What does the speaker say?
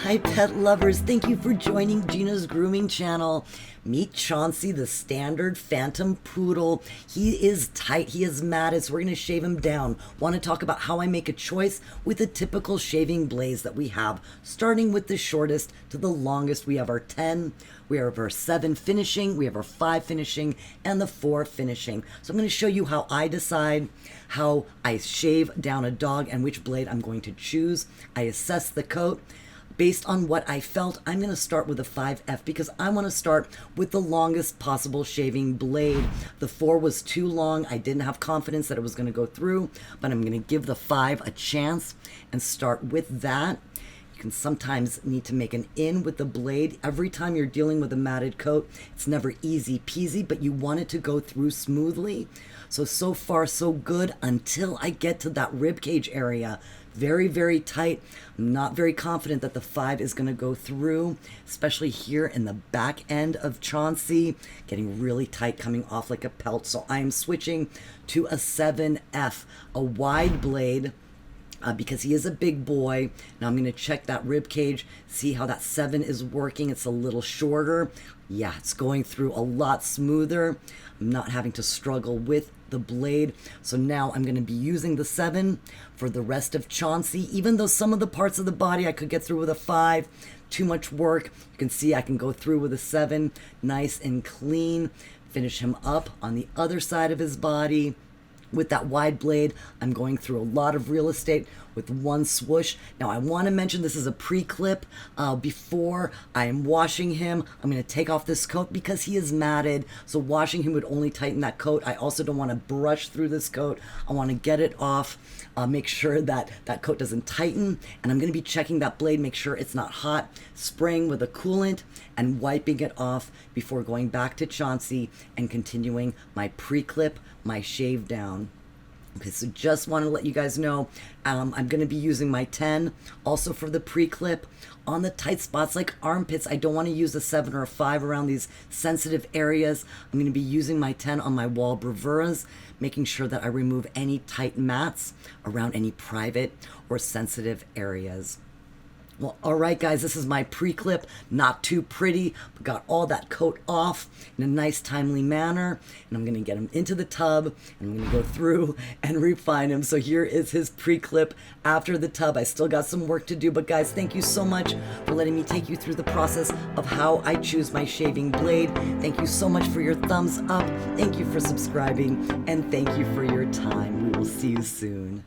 Hi pet lovers, thank you for joining Gina's grooming channel. Meet Chauncey, the standard phantom poodle. He is tight, he is matted, so we're going to shave him down. Want to talk about how I make a choice with the typical shaving blades that we have, starting with the shortest to the longest. We have our 10, we have our 7 finishing, we have our 5 finishing, and the 4 finishing. So I'm going to show you how I decide how I shave down a dog and which blade I'm going to choose. I assess the coat. Based on what I felt, I'm going to start with a 5F because I want to start with the longest possible shaving blade. The 4 was too long. I didn't have confidence that it was going to go through, but I'm going to give the 5 a chance and start with that. You can sometimes need to make an in with the blade. Every time you're dealing with a matted coat, it's never easy peasy, but you want it to go through smoothly. So far so good until I get to that rib cage area. Very, very tight. I'm not very confident that the 5 is going to go through, especially here in the back end of Chauncey, getting really tight, coming off like a pelt. So I'm switching to a 7F, a wide blade. Because he is a big boy. Now I'm going to check that rib cage, see how that 7 is working. It's a little shorter. Yeah, it's going through a lot smoother. I'm not having to struggle with the blade. So now I'm going to be using the 7 for the rest of Chauncey. Even though some of the parts of the body I could get through with a 5, too much work. You can see I can go through with a 7, nice and clean. Finish him up on the other side of his body. With that wide blade, I'm going through a lot of real estate with one swoosh. Now, I want to mention this is a pre-clip. Before I am washing him, I'm going to take off this coat because he is matted. So washing him would only tighten that coat. I also don't want to brush through this coat. I want to get it off, make sure that that coat doesn't tighten. And I'm going to be checking that blade, make sure it's not hot, spraying with a coolant and wiping it off before going back to Chauncey and continuing my pre-clip, my shave down. Okay, so just want to let you guys know, I'm going to be using my 10 also for the pre-clip. On the tight spots like armpits, I don't want to use a 7 or a 5 around these sensitive areas. I'm going to be using my 10 on my wall bravuras, making sure that I remove any tight mats around any private or sensitive areas. Well, all right, guys, this is my pre-clip. Not too pretty, but got all that coat off in a nice, timely manner. And I'm going to get him into the tub, and I'm going to go through and refine him. So here is his pre-clip after the tub. I still got some work to do, but guys, thank you so much for letting me take you through the process of how I choose my shaving blade. Thank you so much for your thumbs up. Thank you for subscribing, and thank you for your time. We will see you soon.